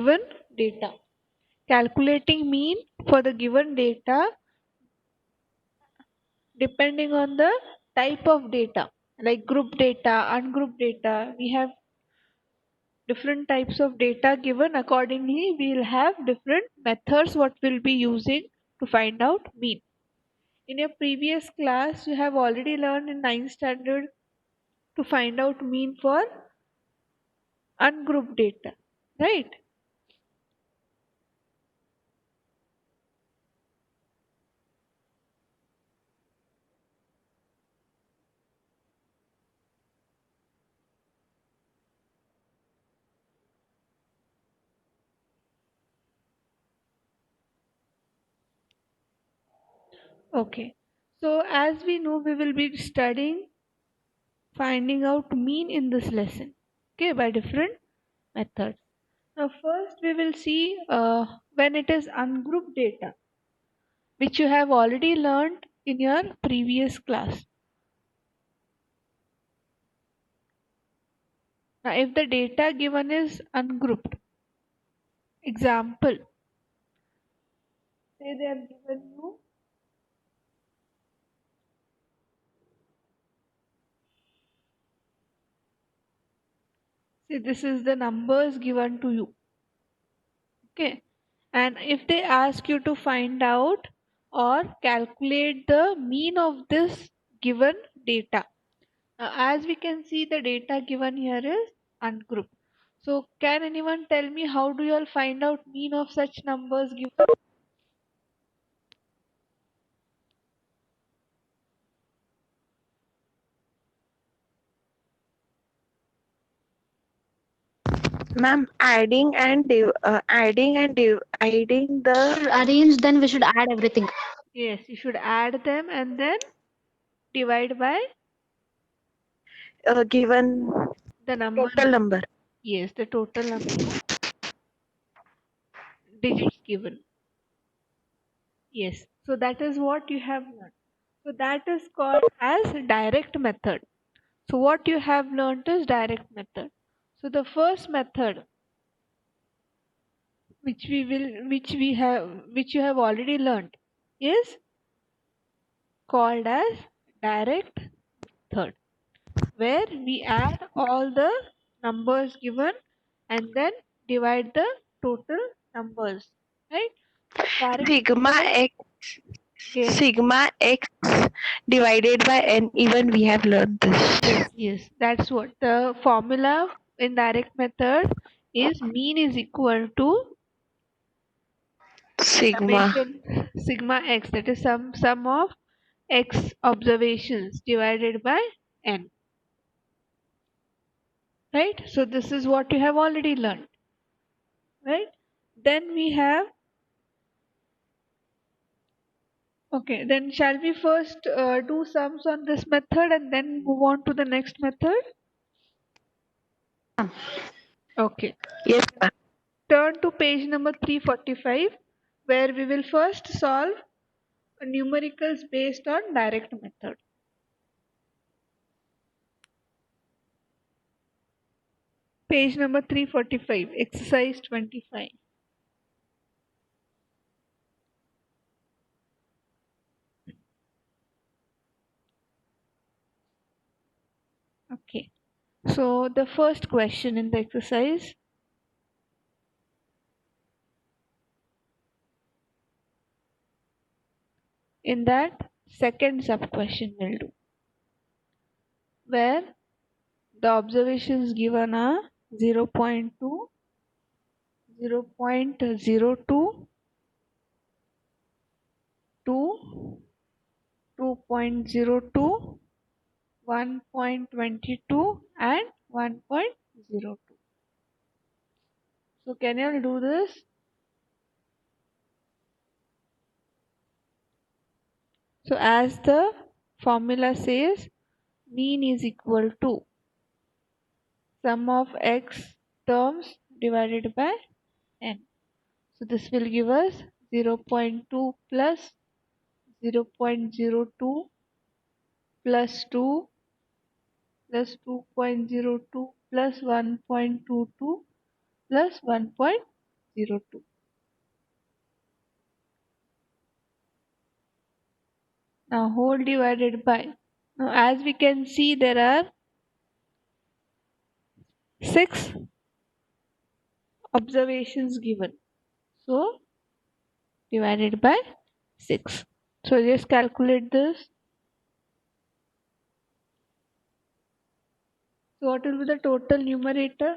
given data. Calculating mean for the given data depending on the type of data, like group data, ungrouped data. We have different types of data given. Accordingly, we'll have different methods what we'll be using to find out mean. In your previous class, you have already learned in ninth standard to find out mean for ungrouped data, right? Okay. So as we know, we will be studying finding out mean in this lesson. Okay, by different methods. Now first we will see when it is ungrouped data, which you have already learned in your previous class. Now if the data given is ungrouped, example, say they have given you, say this is the numbers given to you. Okay. And if they ask you to find out or calculate the mean of this given data. As we can see, the data given here is ungrouped. So can anyone tell me how do you all find out mean of such numbers given? Ma'am, adding and dividing Should the arrange, then we should add everything. Yes, you should add them and then divide by given the number. total number. Yes, the total number of digits given. Yes, so that is what you have learned. So that is called as direct method. So what you have learned is direct method. So the first method which you have already learned is called as direct method, where we add all the numbers given and then divide the total numbers, right? Direct Sigma method. x Yes, sigma x divided by n. Even we have learned this. yes, that's what the formula in direct method is. Mean is equal to Sigma. summation sigma x, that is sum of x observations divided by n, right? So this is what you have already learned, right? Then we have, okay, then shall we first do sums on this method and then move on to the next method? Okay, Yes, ma'am. turn to page number 345, where we will first solve numericals based on direct method. Page number 345, exercise 25. Okay, so the first question in the exercise, in that second sub question will do, where the observations given are 0.2, 0.02, 2, 2.02, 1.22 and 1.02. So can you all do this? So as the formula says, mean is equal to sum of x terms divided by n. So this will give us 0.2 plus 0.02 plus 2 plus 2.02 plus 1.22 plus 1.02. 0.02. Now whole divided by. Now as we can see, there are 6 observations given. So divided by 6. So just calculate this. So what will be the total numerator?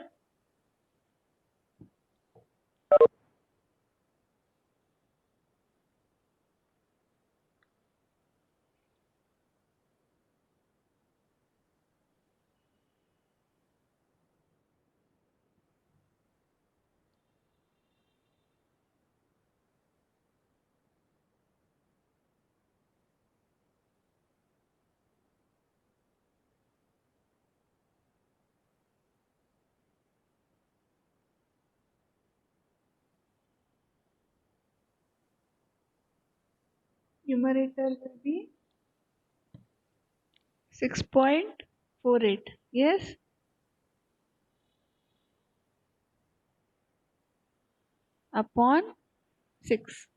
Numerator will be 6.48. Yes. Upon 6.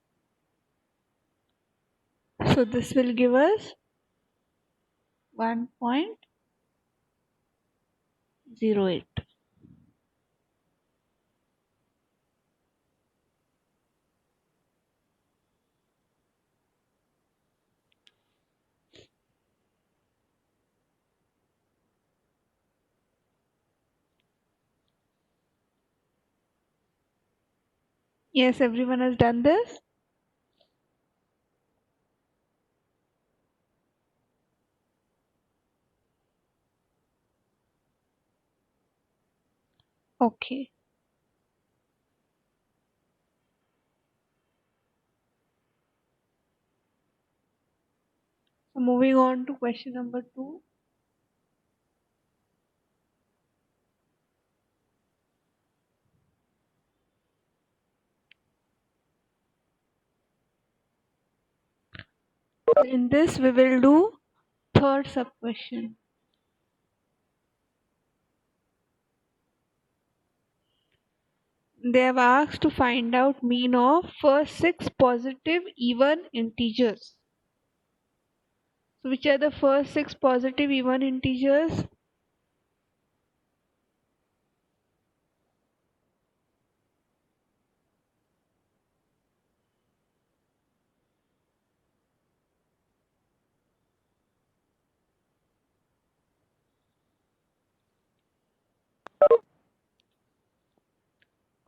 So this will give us 1.08. Yes, everyone has done this. Okay. So moving on to question number 2. In this we will do third sub question. They have asked to find out mean of first 6 positive even integers. So which are the first 6 positive even integers?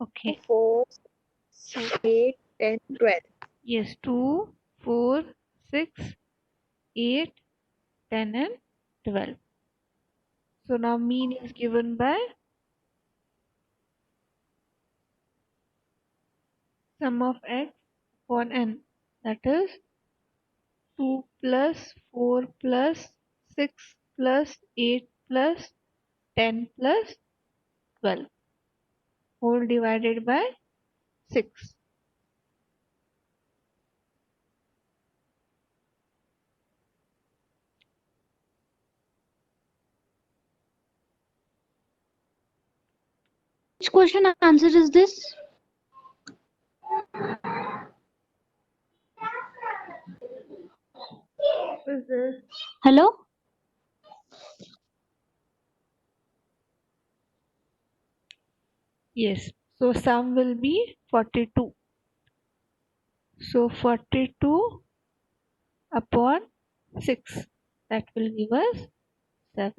Okay. 4, 8, 10, 12. Yes, 2, 4, 6, 8, 10 and 12. So now mean is given by sum of x upon n. That is 2 plus 4 plus 6 plus 8 plus 10 plus 12 whole divided by 6. Which question answer is this? What is this? Hello? Yes. So sum will be 42. So 42 upon 6. That will give us 7.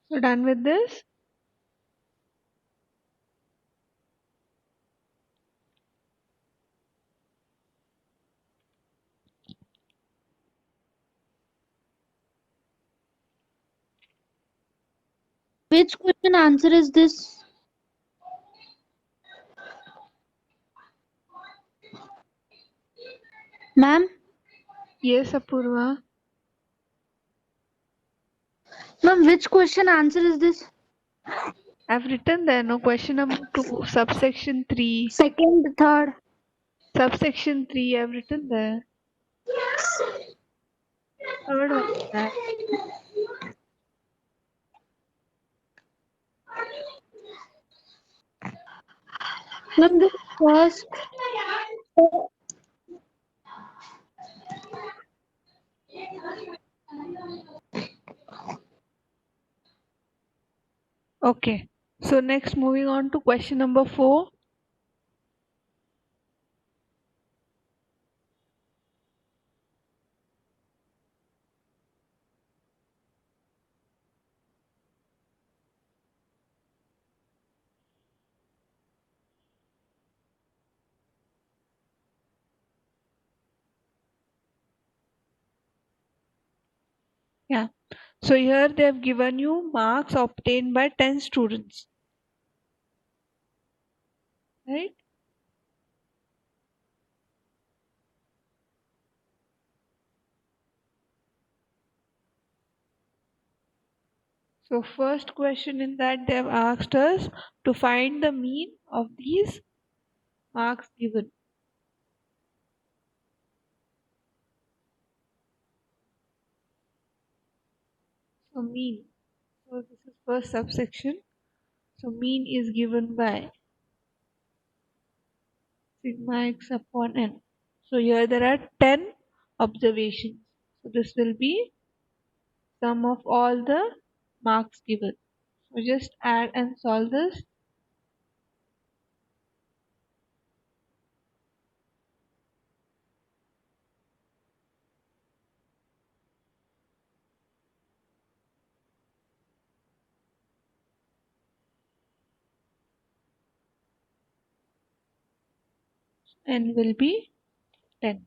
So done with this. Which question answer is this? Ma'am? Yes, Apurva. Ma'am, which question answer is this? I've written there, no, question number 2, subsection 3. Second, third. Subsection 3, I've written there. Third one is that. Ma'am, the first. Okay. So next, moving on to question number 4. Yeah. So here they have given you marks obtained by 10 students. Right? So first question in that they have asked us to find the mean of these marks given. So mean. So this is first subsection. So mean is given by sigma x upon n. So here there are 10 observations. So this will be sum of all the marks given. So just add and solve this. N will be 10.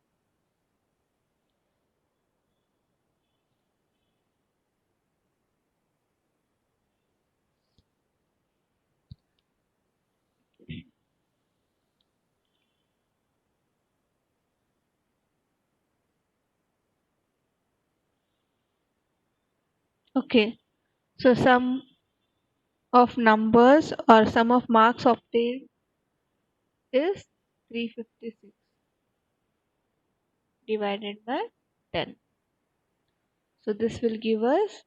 Okay. So sum of numbers or sum of marks obtained is 356 divided by 10. So this will give us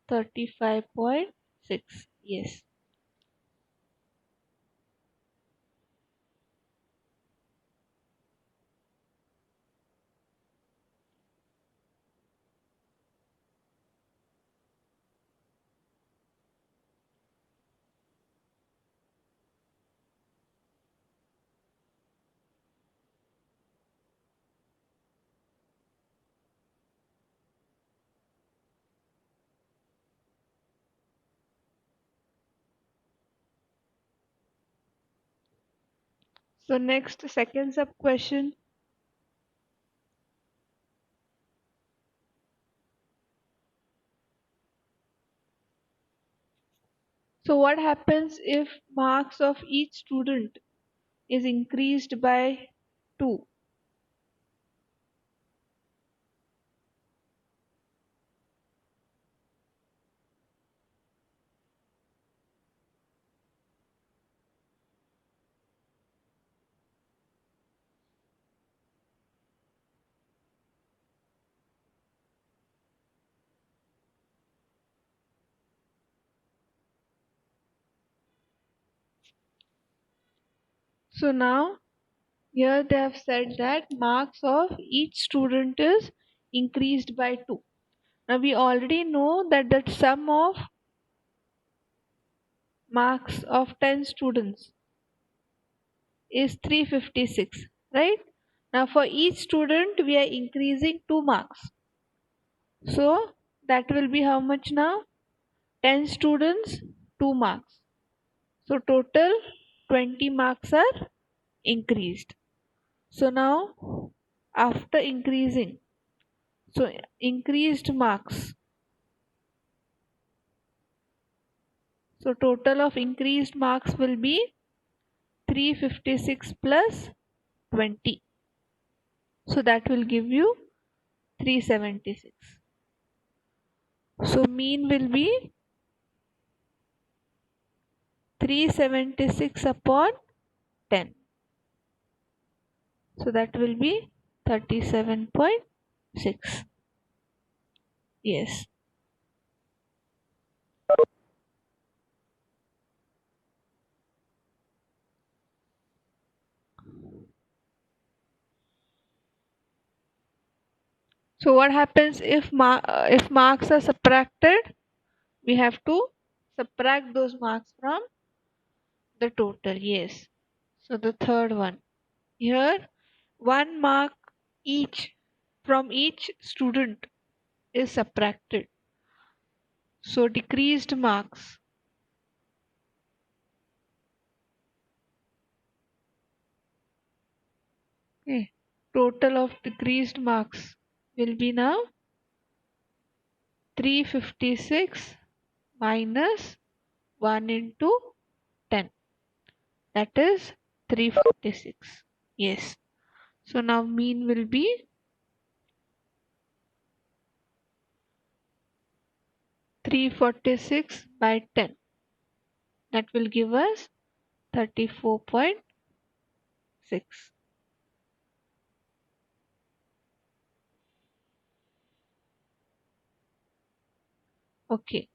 35.6. Yes. So next, second sub question. So what happens if marks of each student is increased by 2? So now here they have said that marks of each student is increased by 2. Now we already know that the sum of marks of 10 students is 356, right? Now for each student we are increasing 2 marks. So that will be how much now? 10 students, 2 marks. So total 20 marks are increased. So now after increasing, so increased marks. So total of increased marks will be 356 plus 20. So that will give you 376. So mean will be 376 upon 10. So that will be 37.6. Yes. So what happens if marks are subtracted? We have to subtract those marks from the total. Yes. So the third one. Here 1 mark each from each student is subtracted. So decreased marks. Okay. Total of decreased marks will be now 356 minus 1 into 10. That is 346. Yes. So now mean will be 346 by 10. That will give us 34.6. Okay.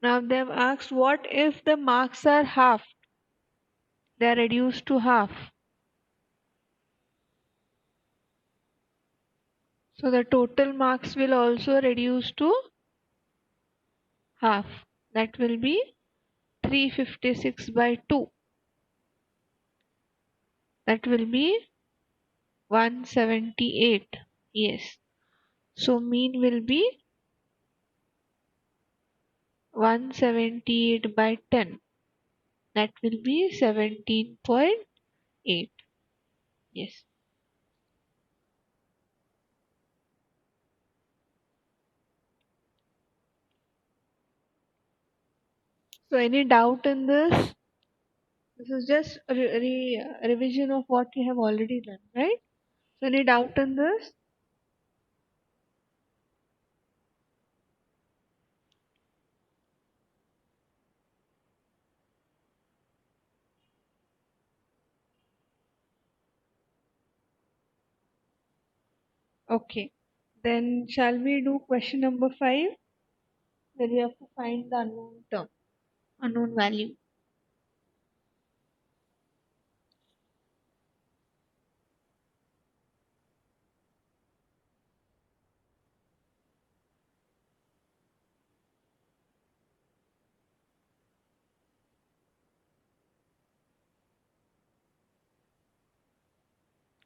Now they have asked what if the marks are half? They are reduced to half. So the total marks will also reduce to half. That will be 356 by 2. That will be 178. Yes. So mean will be 178 by 10. That will be 17.8. Yes. So any doubt in this? This is just a revision of what we have already done, right? So any doubt in this? Okay. Then shall we do question number 5? Where you have to find the unknown term, unknown value.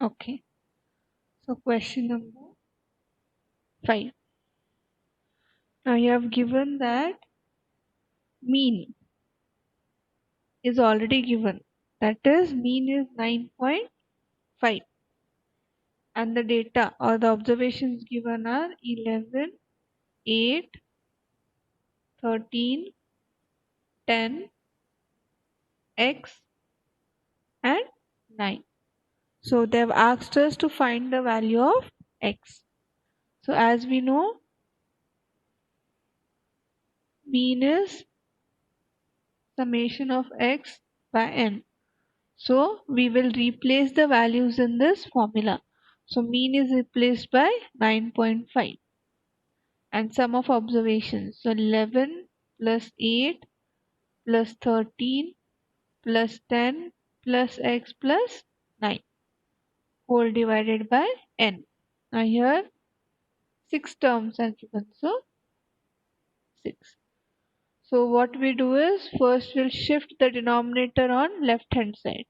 Okay. So question number 5. Now you have given that mean is already given. That is mean is 9.5 and the data or the observations given are 11, 8, 13, 10, x and 9. So they've asked us to find the value of x. So as we know, mean is summation of x by n. So we will replace the values in this formula. So mean is replaced by 9.5 and sum of observations. So 11 plus 8 plus 13 plus 10 plus x plus 9 whole divided by n. Now here 6 terms are given. So 6. So what we do is first we'll shift the denominator on left hand side.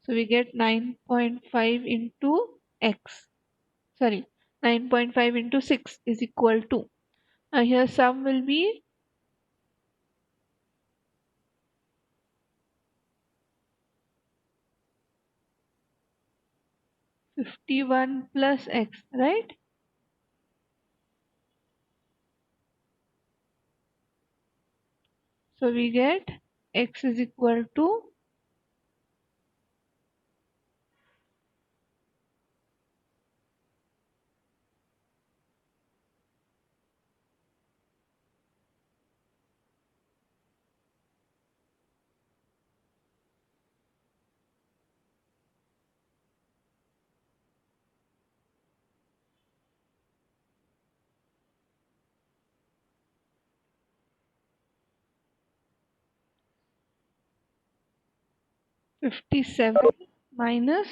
So we get 9.5 into x. Sorry, 9.5 into 6 is equal to. Now here sum will be 51 plus x, right? So we get x is equal to 57 minus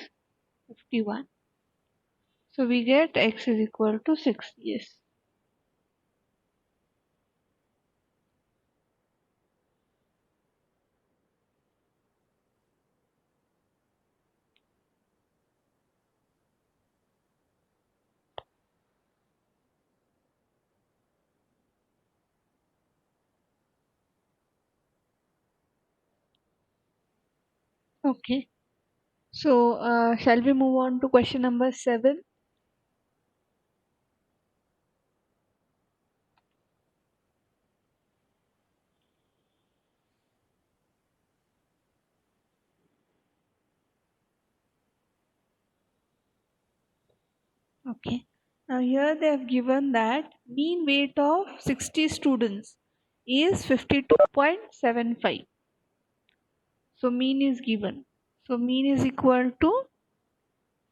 51. So we get x is equal to 6. Yes. Okay. So shall we move on to question number 7? Okay. Now here they have given that mean weight of 60 students is 52.75. So mean is given. So mean is equal to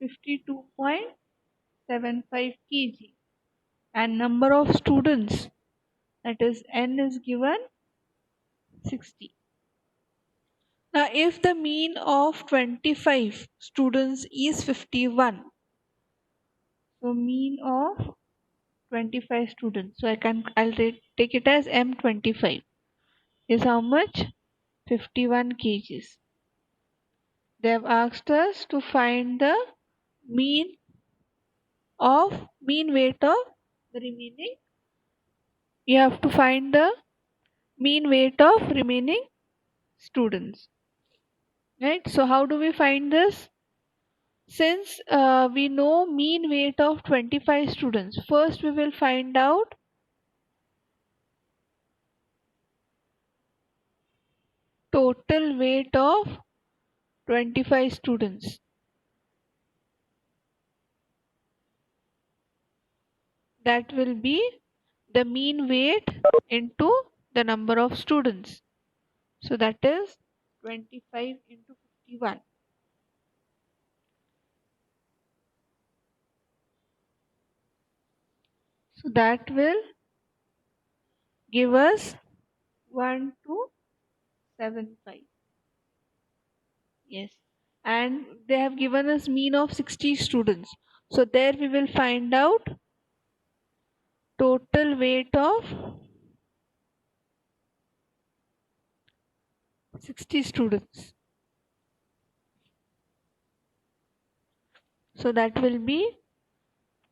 52.75 kg and number of students, that is n, is given 60. Now if the mean of 25 students is 51, so mean of 25 students, so take it as M25 is how much? 51 kgs. They have asked us to find the mean weight of the remaining. You have to find the mean weight of remaining students, right? So how do we find this? Since we know mean weight of 25 students, first we will find out total weight of 25 students. That will be the mean weight into the number of students. So that is 25 into 51. So that will give us 1275. Yes. And they have given us mean of 60 students. So there we will find out total weight of 60 students. So that will be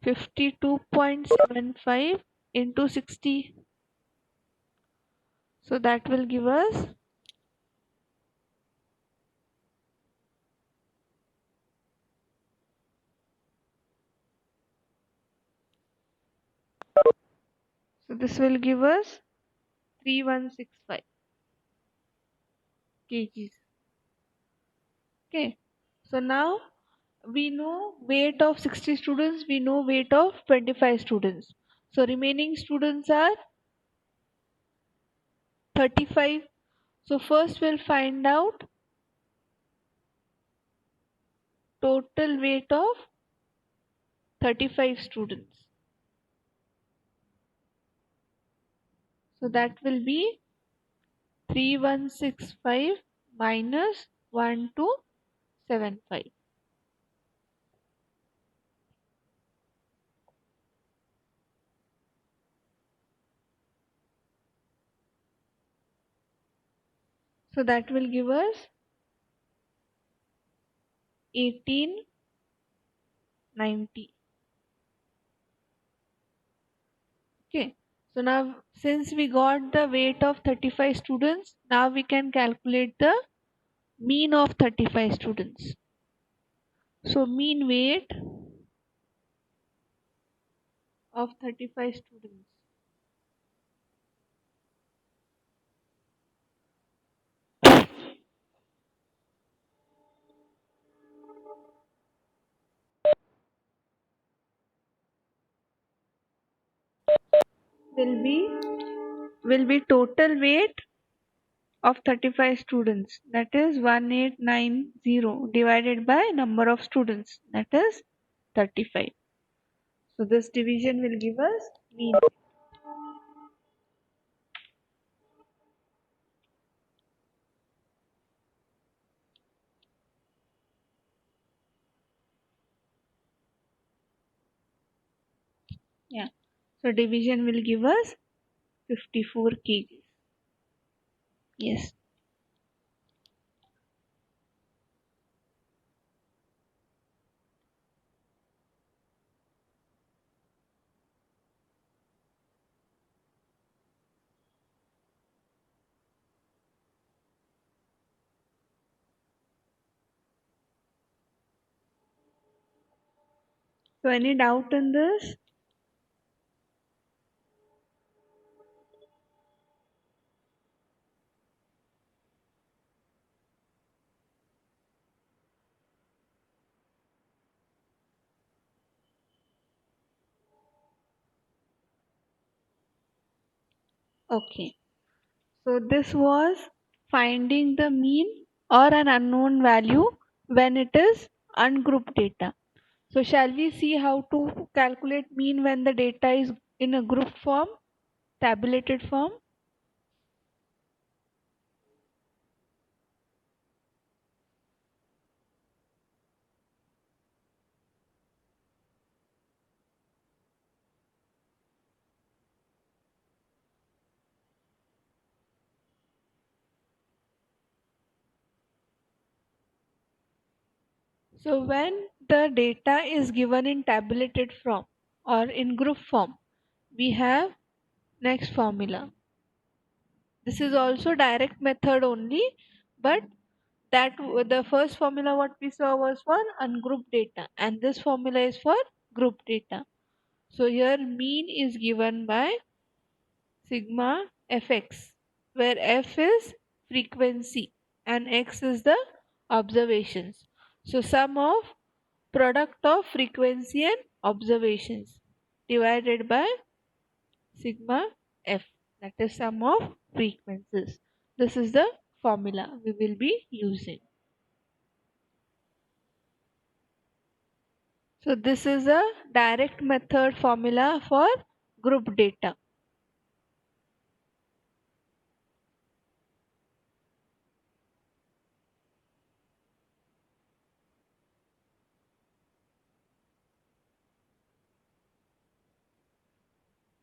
52.75 into 60. So that will give us 3165 kgs. Okay. So now we know weight of 60 students, we know weight of 25 students. So remaining students are 35. So first we'll find out total weight of 35 students. So that will be 3165 minus 1275. So that will give us 1890. Okay. So now since we got the weight of 35 students, now we can calculate the mean of 35 students. So mean weight of 35 students will be total weight of 35 students, that is 1890, divided by number of students, that is 35. So this division will give us mean. Yeah. So division will give us 54 kgs. Yes. So any doubt in this? Okay. So this was finding the mean or an unknown value when it is ungrouped data. So shall we see how to calculate mean when the data is in a group form, tabulated form? So when the data is given in tabulated form or in group form, we have next formula. This is also direct method only, but the first formula what we saw was for ungrouped data and this formula is for group data. So here mean is given by sigma fx, where f is frequency and x is the observations. So sum of product of frequency and observations divided by sigma f, that is sum of frequencies. This is the formula we will be using. So this is a direct method formula for group data.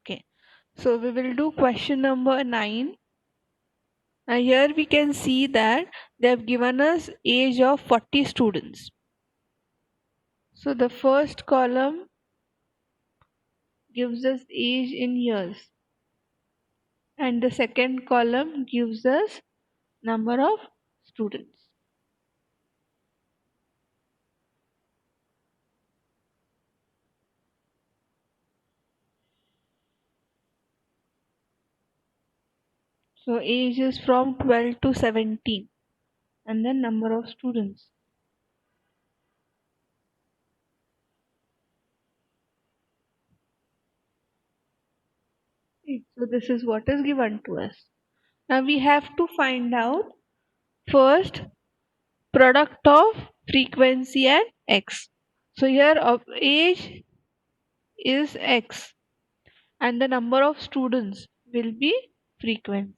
Okay. So we will do question number 9. Now here we can see that they have given us age of 40 students. So the first column gives us age in years and the second column gives us number of students. So age is from 12 to 17 and then number of students. Okay, so this is what is given to us. Now we have to find out first product of frequency and x. So here of age is x and the number of students will be frequency.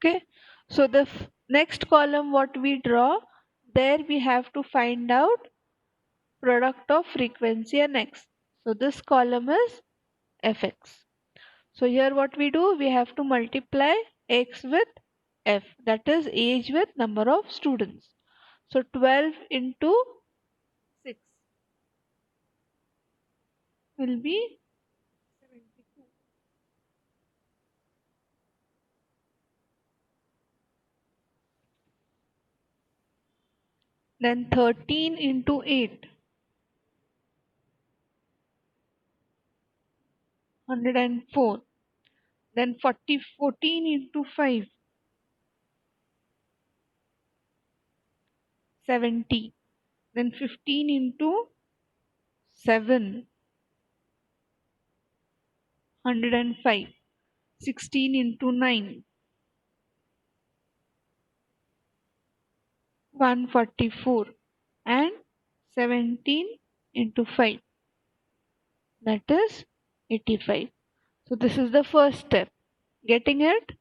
Okay, so the next column what we draw, there we have to find out product of frequency and x. So this column is fx. So here what we do, we have to multiply x with f, that is age with number of students. So 12 into 6 will be 72. Then 13 into 8, 104. Then 14 into 5, 70. Then 15 into 7, 105. 16 into 9, 144. And 17 into 5, that is 85. So this is the first step. Getting it?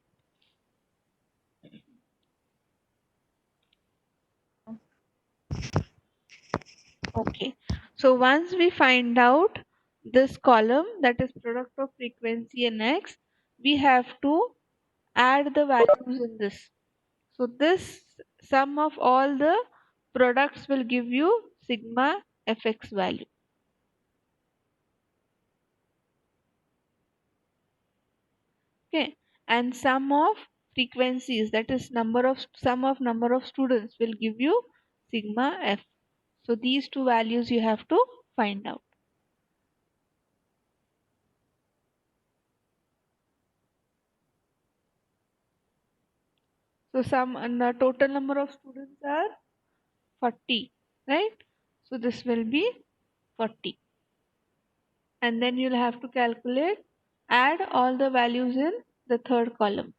Okay. So once we find out this column, that is product of frequency and x, we have to add the values in this. So this sum of all the products will give you sigma fx value. Okay, and sum of frequencies, that is sum of number of students, will give you sigma f. So these two values you have to find out. So the total number of students are 40, right? So this will be 40. And then you'll have to add all the values in the third column.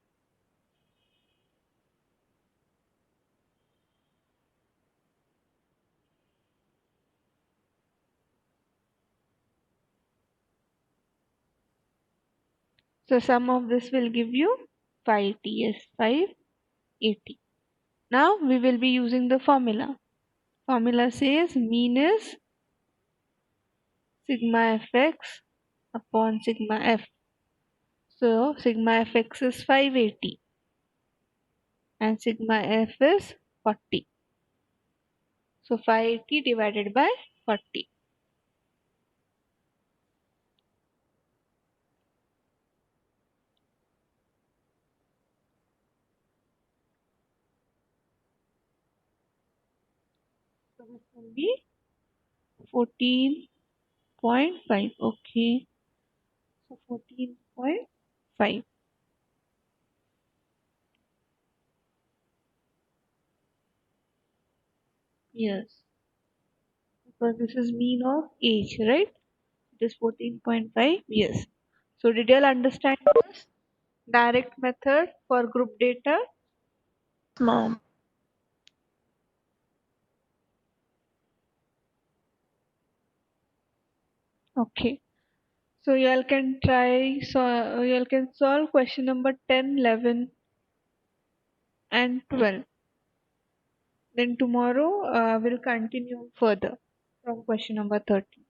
So sum of this will give you 580. Yes, 580. Now we will be using the formula. Formula says mean is sigma fx upon sigma f. So sigma fx is 580 and sigma f is 40. So 580 divided by 40. So this will be 14.5. Okay. So 14.5. Yes. Because this is mean of age, right? It is 14.5. Yes. So did you all understand this direct method for group data? Mom. Okay. So you all can you all can solve question number 10, 11 and 12. Then tomorrow we'll continue further from question number 13.